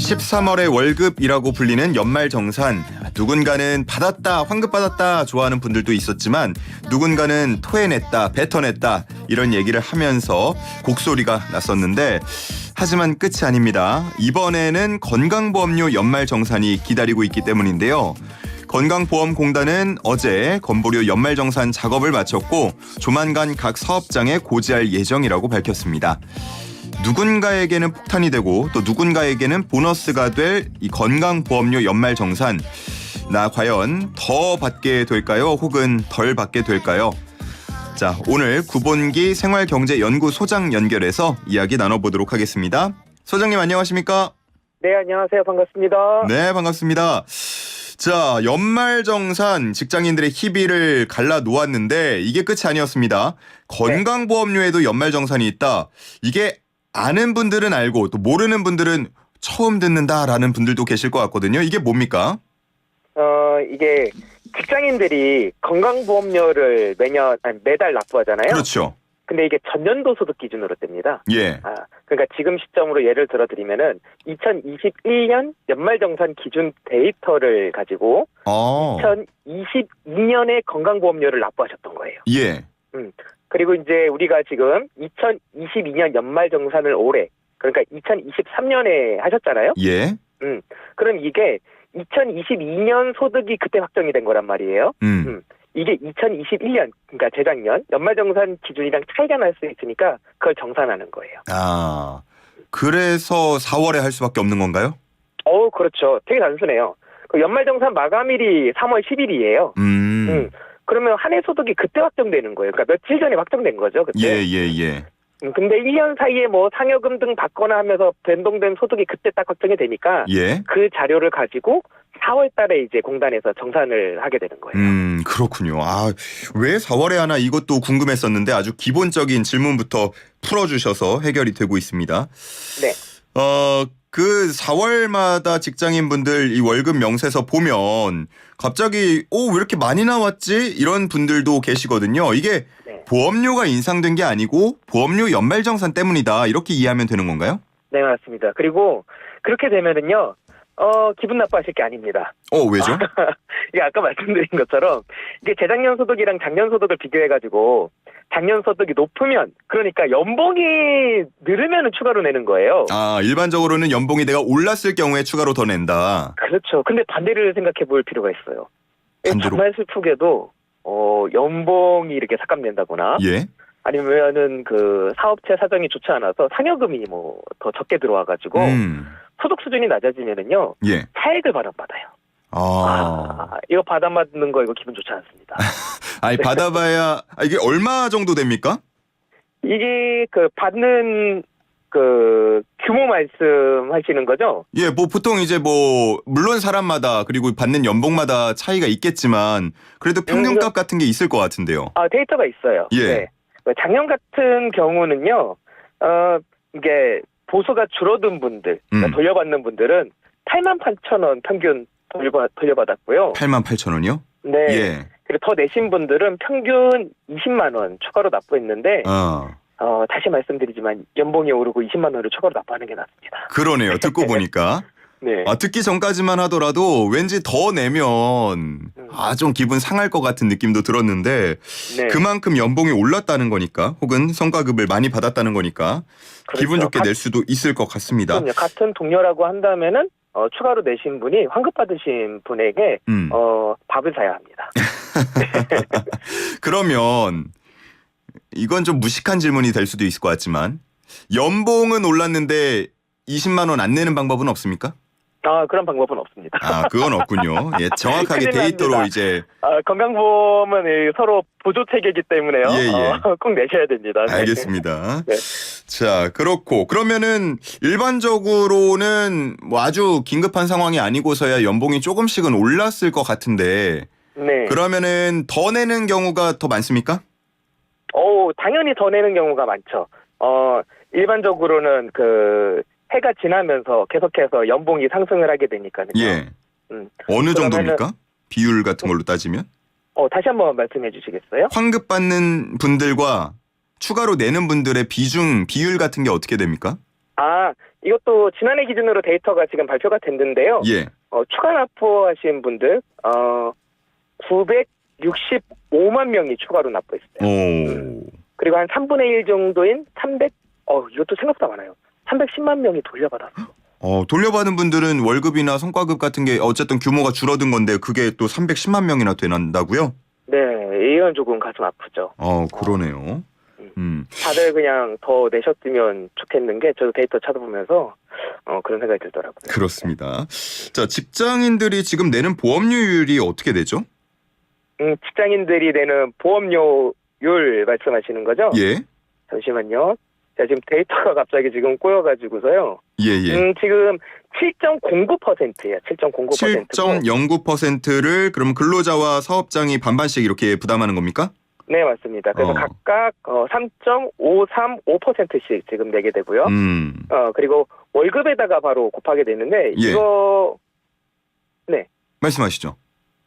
13월의 월급이라고 불리는 연말정산. 누군가는 받았다, 환급 받았다 좋아하는 분들도 있었지만 누군가는 토해냈다, 뱉어냈다 이런 얘기를 하면서 곡소리가 났었는데 하지만 끝이 아닙니다. 이번에는 건강보험료 연말정산이 기다리고 있기 때문인데요. 건강보험공단은 어제 건보료 연말정산 작업을 마쳤고 조만간 각 사업장에 고지할 예정이라고 밝혔습니다. 누군가에게는 폭탄이 되고 또 누군가에게는 보너스가 될 이 건강보험료 연말정산. 나 과연 더 받게 될까요? 혹은 덜 받게 될까요? 자, 오늘 구본기 생활경제연구소장 연결해서 이야기 나눠보도록 하겠습니다. 소장님 안녕하십니까? 네, 안녕하세요. 반갑습니다. 네, 반갑습니다. 자, 연말정산 직장인들의 희비를 갈라 놓았는데 이게 끝이 아니었습니다. 건강보험료에도 연말정산이 있다. 이게 아는 분들은 알고 또 모르는 분들은 처음 듣는다라는 분들도 계실 것 같거든요. 이게 뭡니까? 이게 직장인들이 건강보험료를 매달 납부하잖아요. 그렇죠. 근데 이게 전년도 소득 기준으로 뗍니다. 예. 그러니까 지금 시점으로 예를 들어드리면은 2021년 연말정산 기준 데이터를 가지고 2022년에 건강보험료를 납부하셨던 거예요. 예. 그리고 이제 우리가 지금 2022년 연말정산을 올해, 그러니까 2023년에 하셨잖아요. 예. 그럼 이게 2022년 소득이 그때 확정이 된 거란 말이에요. 이게 2021년, 그러니까 재작년 연말정산 기준이랑 차이가 날 수 있으니까 그걸 정산하는 거예요. 아, 그래서 4월에 할 수밖에 없는 건가요? 그렇죠. 되게 단순해요. 그 연말정산 마감일이 3월 10일이에요. 그러면 한 해 소득이 그때 확정되는 거예요. 그러니까 며칠 전에 확정된 거죠. 그때. 예. 근데 1년 사이에 뭐 상여금 등 받거나 하면서 변동된 소득이 그때 딱 확정이 되니까 예. 그 자료를 가지고 4월 달에 이제 공단에서 정산을 하게 되는 거예요. 그렇군요. 왜 4월에 하나 이것도 궁금했었는데 아주 기본적인 질문부터 풀어주셔서 해결이 되고 있습니다. 네. 그 4월마다 직장인분들 이 월급 명세서 보면 갑자기 왜 이렇게 많이 나왔지? 이런 분들도 계시거든요. 이게 보험료가 인상된 게 아니고 보험료 연말정산 때문이다. 이렇게 이해하면 되는 건가요? 네, 맞습니다. 그리고 그렇게 되면은요. 기분 나빠하실 게 아닙니다. 왜죠? 이게 아까 말씀드린 것처럼 이게 재작년 소득이랑 작년 소득을 비교해가지고 작년 소득이 높으면, 그러니까 연봉이 늘으면 추가로 내는 거예요. 일반적으로는 연봉이 내가 올랐을 경우에 추가로 더 낸다. 그렇죠. 근데 반대를 생각해 볼 필요가 있어요. 반대로? 정말 슬프게도 연봉이 이렇게 삭감된다거나 예. 아니면은 그 사업체 사정이 좋지 않아서 상여금이 뭐 더 적게 들어와가지고 소득 수준이 낮아지면은요. 예. 차액을 받아요. 이거 받아맞는 거 이거 기분 좋지 않습니다. 받아봐야 이게 얼마 정도 됩니까? 이게 그 받는 그 규모 말씀하시는 거죠? 예, 보통 이제 물론 사람마다 그리고 받는 연봉마다 차이가 있겠지만 그래도 평균값 같은 게 있을 것 같은데요. 데이터가 있어요. 예. 네. 작년 같은 경우는요. 이게 보수가 줄어든 분들, 그러니까 돌려받는 분들은 88,000원 평균 돌려받았고요. 88,000원이요? 네. 예. 그리고 더 내신 분들은 평균 20만 원 추가로 납부했는데 다시 말씀드리지만 연봉이 오르고 20만 원을 추가로 납부하는 게 낫습니다. 그러네요. 듣고 보니까. 네. 듣기 전까지만 하더라도 왠지 더 내면 좀 기분 상할 것 같은 느낌도 들었는데 네. 그만큼 연봉이 올랐다는 거니까 혹은 성과급을 많이 받았다는 거니까 그렇죠. 기분 좋게 낼 수도 있을 것 같습니다. 그럼요. 같은 동료라고 한다면은 추가로 내신 분이 환급 받으신 분에게 밥을 사야 합니다. 그러면 이건 좀 무식한 질문이 될 수도 있을 것 같지만 연봉은 올랐는데 20만 원 안 내는 방법은 없습니까? 그런 방법은 없습니다. 그건 없군요. 예, 정확하게 데이터로 이제 건강보험은 서로 보조 체계이기 때문에요. 꼭 내셔야 됩니다. 네. 알겠습니다. 네. 자, 그렇고 그러면은 일반적으로는 아주 긴급한 상황이 아니고서야 연봉이 조금씩은 올랐을 것 같은데 네. 그러면은 더 내는 경우가 더 많습니까? 당연히 더 내는 경우가 많죠. 일반적으로는 그 해가 지나면서 계속해서 연봉이 상승을 하게 되니까요. 예. 어느 정도입니까? 비율 같은 걸로 따지면? 다시 한번 말씀해 주시겠어요? 환급 받는 분들과 추가로 내는 분들의 비율 같은 게 어떻게 됩니까? 이것도 지난해 기준으로 데이터가 지금 발표가 됐는데요. 예. 추가 납부하신 분들 965만 명이 추가로 납부했어요. 오. 그리고 한 3분의 1 정도인 이것도 생각보다 많아요. 310만 명이 돌려받았어요. 돌려받은 분들은 월급이나 성과급 같은 게 어쨌든 규모가 줄어든 건데 그게 또 310만 명이나 되난다고요? 네, 이건 조금 가슴 아프죠. 그러네요. 다들 그냥 더 내셨으면 좋겠는 게 저도 데이터 찾아보면서 그런 생각이 들더라고요. 그렇습니다. 자, 직장인들이 지금 내는 보험료율이 어떻게 되죠? 직장인들이 내는 보험료율 말씀하시는 거죠? 예. 잠시만요. 제가 지금 데이터가 갑자기 지금 꼬여가지고서요. 예. 지금 7.09%예요. 7.09%. 7.09%를 그럼 근로자와 사업장이 반반씩 이렇게 부담하는 겁니까? 네, 맞습니다. 그래서 각각 3.535%씩 지금 내게 되고요. 그리고 월급에다가 바로 곱하게 되는데 예. 이거 말씀하시죠.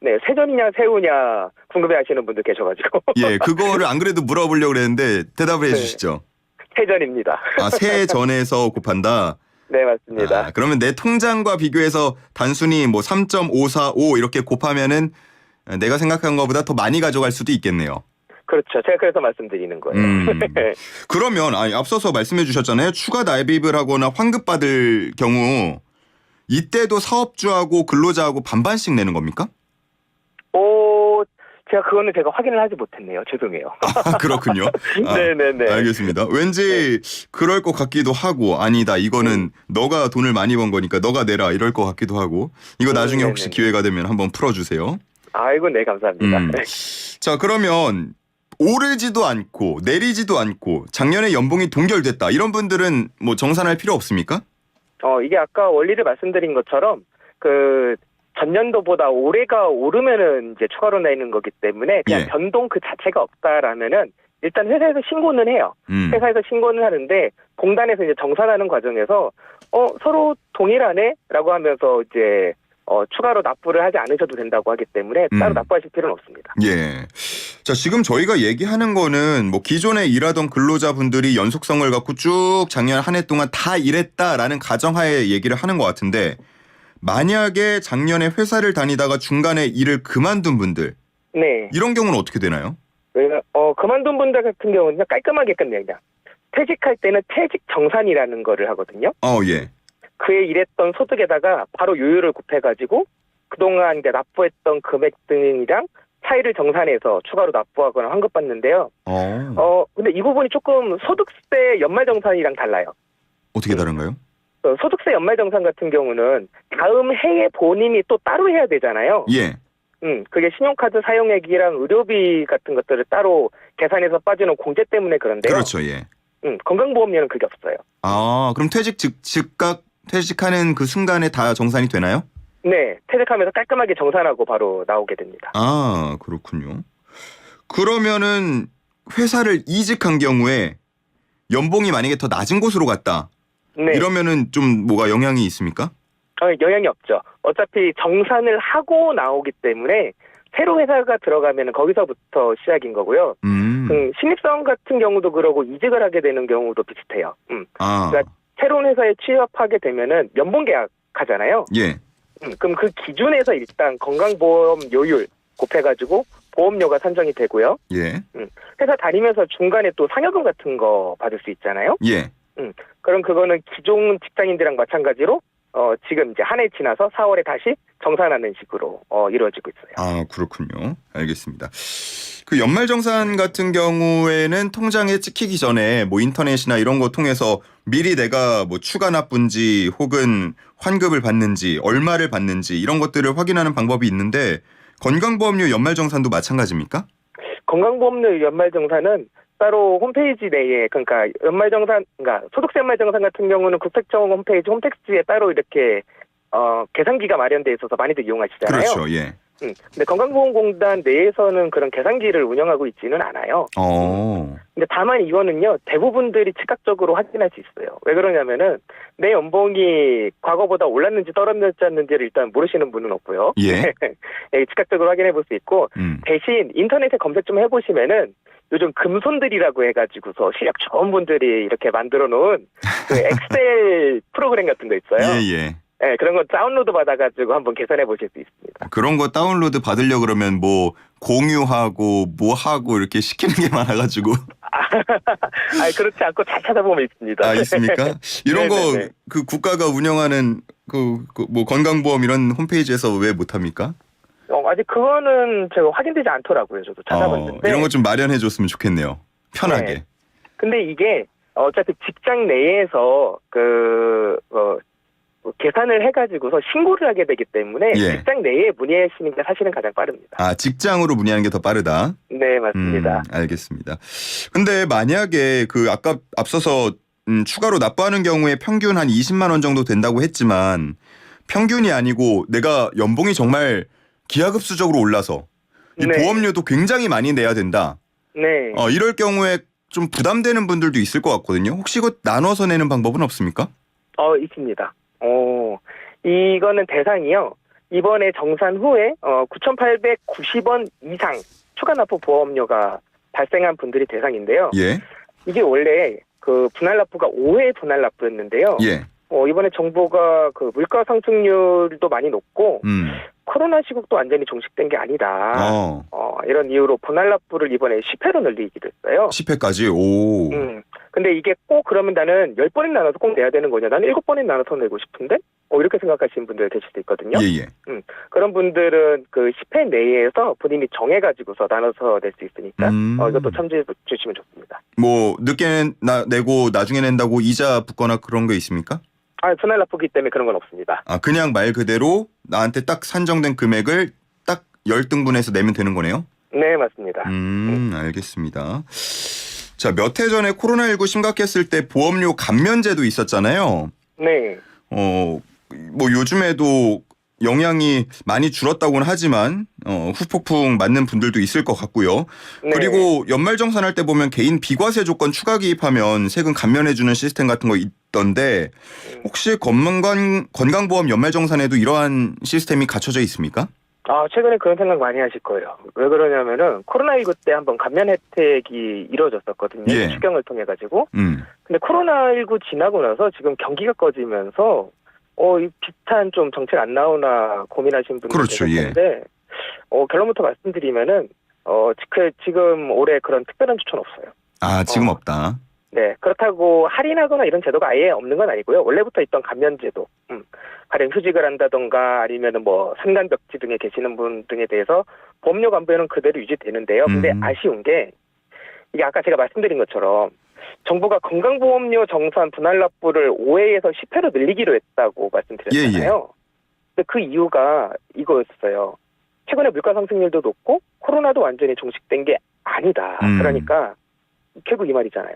네, 세전이냐 새우냐 궁금해하시는 분들 계셔가지고. 예, 그거를 안 그래도 물어보려고 그랬는데 대답을 해주시죠. 세전입니다. 세전에서 곱한다. 네, 맞습니다. 그러면 내 통장과 비교해서 단순히 뭐 3.545 이렇게 곱하면은 내가 생각한 것보다 더 많이 가져갈 수도 있겠네요. 그렇죠. 제가 그래서 말씀드리는 거예요. 그러면 앞서서 말씀해 주셨잖아요. 추가 납입을 하거나 환급 받을 경우 이때도 사업주하고 근로자하고 반반씩 내는 겁니까? 그거는 제가 확인을 하지 못했네요. 죄송해요. 그렇군요. 네네네. 알겠습니다. 왠지 그럴 것 같기도 하고 아니다. 이거는 너가 돈을 많이 번 거니까 너가 내라 이럴 것 같기도 하고 이거 나중에 혹시 기회가 되면 한번 풀어주세요. 아이고, 네, 감사합니다. 자, 그러면 오르지도 않고 내리지도 않고 작년에 연봉이 동결됐다. 이런 분들은 뭐 정산할 필요 없습니까? 이게 아까 원리를 말씀드린 것처럼 전년도보다 올해가 오르면은 이제 추가로 내는 거기 때문에 그냥 변동 그 자체가 없다라면은 일단 회사에서 신고는 해요. 회사에서 신고는 하는데 공단에서 이제 정산하는 과정에서 서로 동일하네라고 하면서 이제 추가로 납부를 하지 않으셔도 된다고 하기 때문에 따로 납부하실 필요는 없습니다. 예. 자, 지금 저희가 얘기하는 거는 뭐 기존에 일하던 근로자분들이 연속성을 갖고 쭉 작년 한 해 동안 다 일했다라는 가정하에 얘기를 하는 것 같은데 만약에 작년에 회사를 다니다가 중간에 일을 그만둔 분들 네. 이런 경우는 어떻게 되나요? 그만둔 분들 같은 경우는 깔끔하게 끝내요. 그냥 퇴직할 때는 퇴직 정산이라는 거를 하거든요. 예. 그에 일했던 소득에다가 바로 요율을 곱해가지고 그동안 이제 납부했던 금액 등이랑 차이를 정산해서 추가로 납부하거나 환급받는데요. 근데 이 부분이 조금 소득세 연말정산이랑 달라요. 어떻게 다른가요? 소득세 연말정산 같은 경우는 다음 해에 본인이 또 따로 해야 되잖아요. 예. 그게 신용카드 사용액이랑 의료비 같은 것들을 따로 계산해서 빠지는 공제 때문에 그런데요. 그렇죠, 예. 건강보험료는 그게 없어요. 그럼 즉각 퇴직하는 그 순간에 다 정산이 되나요? 네, 퇴직하면서 깔끔하게 정산하고 바로 나오게 됩니다. 그렇군요. 그러면은 회사를 이직한 경우에 연봉이 만약에 더 낮은 곳으로 갔다. 네. 이러면은 좀 뭐가 영향이 있습니까? 영향이 없죠. 어차피 정산을 하고 나오기 때문에 새로 회사가 들어가면 거기서부터 시작인 거고요. 신입사원 같은 경우도 그러고 이직을 하게 되는 경우도 비슷해요. 그러니까 새로운 회사에 취업하게 되면은 연봉 계약하잖아요. 예. 그럼 그 기준에서 일단 건강보험료율 곱해가지고 보험료가 산정이 되고요. 예. 회사 다니면서 중간에 또 상여금 같은 거 받을 수 있잖아요. 예. 그럼 그거는 기존 직장인들이랑 마찬가지로 지금 이제 한 해 지나서 4월에 다시 정산하는 식으로 이루어지고 있어요. 그렇군요. 알겠습니다. 그 연말정산 같은 경우에는 통장에 찍히기 전에 뭐 인터넷이나 이런 거 통해서 미리 내가 뭐 추가 납부인지 혹은 환급을 받는지 얼마를 받는지 이런 것들을 확인하는 방법이 있는데 건강보험료 연말정산도 마찬가지입니까? 건강보험료 연말정산은 따로 홈페이지 내에 그러니까 소득세 연말정산 같은 경우는 국세청 홈페이지 홈택스에 따로 이렇게 계산기가 마련돼 있어서 많이들 이용하시잖아요. 그렇죠. 예. 근데 건강보험공단 내에서는 그런 계산기를 운영하고 있지는 않아요. 근데 다만 이거는요, 대부분들이 즉각적으로 확인할 수 있어요. 왜 그러냐면은 내 연봉이 과거보다 올랐는지 떨어졌는지를 일단 모르시는 분은 없고요. 예. 예, 즉각적으로 확인해 볼 수 있고, 음. 대신 인터넷에 검색 좀 해보시면은 요즘 금손들이라고 해가지고서 실력 좋은 분들이 이렇게 만들어 놓은 그 엑셀 프로그램 같은 거 있어요. 예. 네, 그런 거 다운로드 받아가지고 한번 계산해 보실 수 있습니다. 그런 거 다운로드 받으려 그러면 뭐 공유하고 뭐 하고 이렇게 시키는 게 많아가지고. 그렇지 않고 잘 찾아보면 있습니다. 아, 있습니까? 이런 거 네네네. 그 국가가 운영하는 뭐 건강보험 이런 홈페이지에서 왜 못합니까? 아직 그거는 제가 확인되지 않더라고요. 저도 찾아봤는데. 이런 거 좀 마련해 줬으면 좋겠네요. 편하게. 네. 근데 이게 어차피 직장 내에서 계산을 해가지고서 신고를 하게 되기 때문에 예. 직장 내에 문의하시는 게 사실은 가장 빠릅니다. 아, 직장으로 문의하는 게 더 빠르다. 네, 맞습니다. 알겠습니다. 근데 만약에 아까 앞서서 추가로 납부하는 경우에 평균 한 20만 원 정도 된다고 했지만 평균이 아니고 내가 연봉이 정말 기하급수적으로 올라서 이 네. 보험료도 굉장히 많이 내야 된다. 네. 이럴 경우에 좀 부담되는 분들도 있을 것 같거든요. 혹시 이거 나눠서 내는 방법은 없습니까? 있습니다. 이거는 대상이요. 이번에 정산 후에 9,890원 이상 추가 납부 보험료가 발생한 분들이 대상인데요. 예. 이게 원래 그 분할 납부가 5회 분할 납부였는데요. 예. 이번에 정부가 그 물가 상승률도 많이 높고 코로나 시국도 완전히 종식된 게 아니다. 이런 이유로 분할 납부를 이번에 10회로 늘리기도 했어요. 10회까지. 오. 근데 이게 꼭 그러면 나는 10번에 나눠서 꼭 내야 되는 거냐? 나는 7번에 나눠서 내고 싶은데? 이렇게 생각하시는 분들 계실 수 있거든요. 예. 그런 분들은 그 10회 내에서 본인이 정해가지고서 나눠서 낼 수 있으니까 이것도 참조해 주시면 좋습니다. 뭐 늦게 내고 나중에 낸다고 이자 붙거나 그런 거 있습니까? 분할 납부기 때문에 그런 건 없습니다. 그냥 말 그대로 나한테 딱 산정된 금액을 딱 10등분해서 내면 되는 거네요? 네, 맞습니다. 알겠습니다. 자, 몇 해 전에 코로나19 심각했을 때 보험료 감면제도 있었잖아요. 네. 뭐 요즘에도 영향이 많이 줄었다고는 하지만 후폭풍 맞는 분들도 있을 것 같고요. 네. 그리고 연말정산할 때 보면 개인 비과세 조건 추가 기입하면 세금 감면해주는 시스템 같은 거 있던데 혹시 건강보험 연말정산에도 이러한 시스템이 갖춰져 있습니까? 최근에 그런 생각 많이 하실 거예요. 왜 그러냐면은 코로나19 때 한번 감면 혜택이 이루어졌었거든요. 예. 추경을 통해 가지고. 근데 코로나19 지나고 나서 지금 경기가 꺼지면서 이 비슷한 좀 정책 안 나오나 고민하시는 분들 그렇죠. 계셨는데 결론부터 말씀드리면은 지금 올해 그런 특별한 추천 없어요. 지금 없다. 네, 그렇다고 할인하거나 이런 제도가 아예 없는 건 아니고요. 원래부터 있던 감면 제도, 가령 휴직을 한다던가 아니면은 뭐 산간벽지 등에 계시는 분 등에 대해서 보험료 감면은 그대로 유지되는데요. 근데 아쉬운 게 이게 아까 제가 말씀드린 것처럼 정부가 건강보험료 정산 분할 납부를 5회에서 10회로 늘리기로 했다고 말씀드렸잖아요. 근데 그 이유가 이거였어요. 최근에 물가 상승률도 높고 코로나도 완전히 종식된 게 아니다. 그러니까 결국 이 말이잖아요.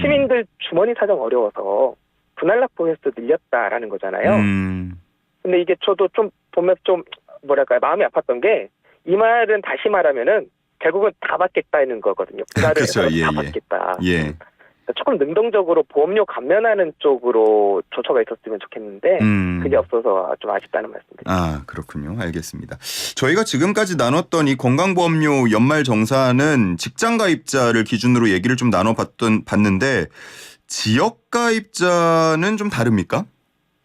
시민들 주머니 사정 어려워서 분할 납부 횟수 늘렸다라는 거잖아요. 근데 이게 저도 좀 보면 좀 뭐랄까요, 마음이 아팠던 게 이 말은 다시 말하면은 결국은 다 받겠다는 거거든요. 분할을 그렇죠. 해서 다 받겠다. 예. 조금 능동적으로 보험료 감면하는 쪽으로 조처가 있었으면 좋겠는데 그게 없어서 좀 아쉽다는 말씀드립니다. 그렇군요. 알겠습니다. 저희가 지금까지 나눴던 이 건강보험료 연말정산은 직장가입자를 기준으로 얘기를 좀 나눠봤는데 지역가입자는 좀 다릅니까?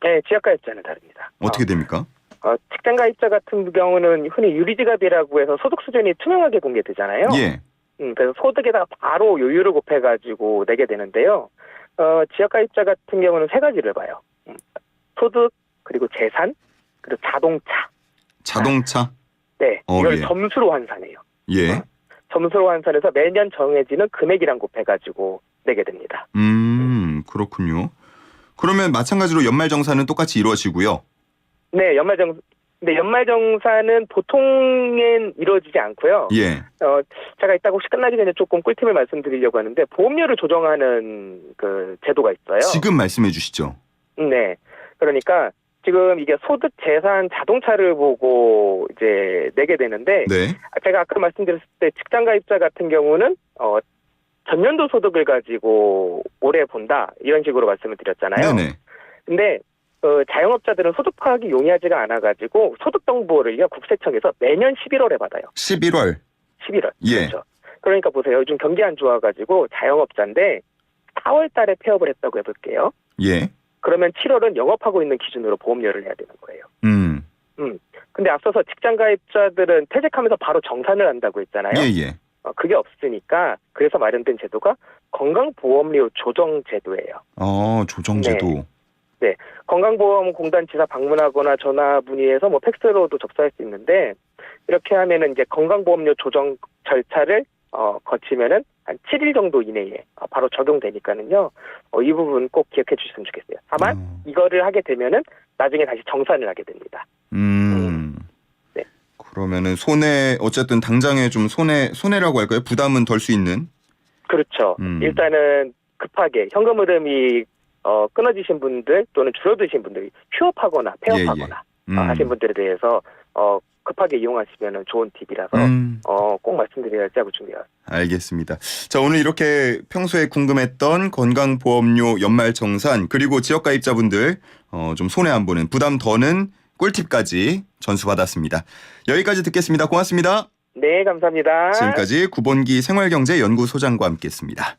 네, 지역가입자는 다릅니다. 어떻게 됩니까? 직장가입자 같은 경우는 흔히 유리지갑이라고 해서 소득 수준이 투명하게 공개되잖아요. 예. 그래서 소득에다가 바로 요율을 곱해가지고 내게 되는데요. 지역가입자 같은 경우는 세 가지를 봐요. 소득, 그리고 재산, 그리고 자동차. 자동차? 네, 이걸 예. 점수로 환산해요. 예. 점수로 환산해서 매년 정해지는 금액이랑 곱해가지고 내게 됩니다. 그렇군요. 그러면 마찬가지로 연말정산은 똑같이 이루어지고요. 네, 근데 연말정산은 보통엔 이루어지지 않고요. 예. 제가 이따가 혹시 끝나기 전에 조금 꿀팁을 말씀드리려고 하는데 보험료를 조정하는 그 제도가 있어요. 지금 말씀해 주시죠. 네. 그러니까 지금 이게 소득, 재산, 자동차를 보고 이제 내게 되는데 네. 제가 아까 말씀드렸을 때 직장 가입자 같은 경우는 전년도 소득을 가지고 올해 본다 이런 식으로 말씀을 드렸잖아요. 네네. 근데 자영업자들은 소득 파악이 용이하지가 않아가지고 소득 정보를요 국세청에서 매년 11월에 받아요. 11월. 11월. 예. 그렇죠. 그러니까 보세요. 요즘 경기 안 좋아가지고 자영업자인데 4월 달에 폐업을 했다고 해볼게요. 예. 그러면 7월은 영업하고 있는 기준으로 보험료를 내야 되는 거예요. 근데 앞서서 직장 가입자들은 퇴직하면서 바로 정산을 한다고 했잖아요. 예예. 그게 없으니까 그래서 마련된 제도가 건강보험료 조정제도예요. 조정제도. 네. 건강보험공단 지사 방문하거나 전화 문의해서 팩스로도 접수할 수 있는데 이렇게 하면은 이제 건강보험료 조정 절차를 거치면은 한 7일 정도 이내에 바로 적용되니까는요. 이 부분 꼭 기억해 주셨으면 좋겠어요. 다만 이거를 하게 되면은 나중에 다시 정산을 하게 됩니다. 네. 그러면은 어쨌든 당장에 좀 손해라고 할까요? 부담은 덜 수 있는. 그렇죠. 일단은 급하게 현금 흐름이 끊어지신 분들 또는 줄어드신 분들이 휴업하거나 폐업하거나 하신 분들에 대해서 급하게 이용하시면 좋은 팁이라서 꼭 말씀드려야지 하고 준비해왔습니다. 알겠습니다. 자, 오늘 이렇게 평소에 궁금했던 건강보험료 연말정산 그리고 지역가입자분들 좀 손해 안 보는 부담 더는 꿀팁까지 전수받았습니다. 여기까지 듣겠습니다. 고맙습니다. 네, 감사합니다. 지금까지 구본기 생활경제연구소장과 함께했습니다.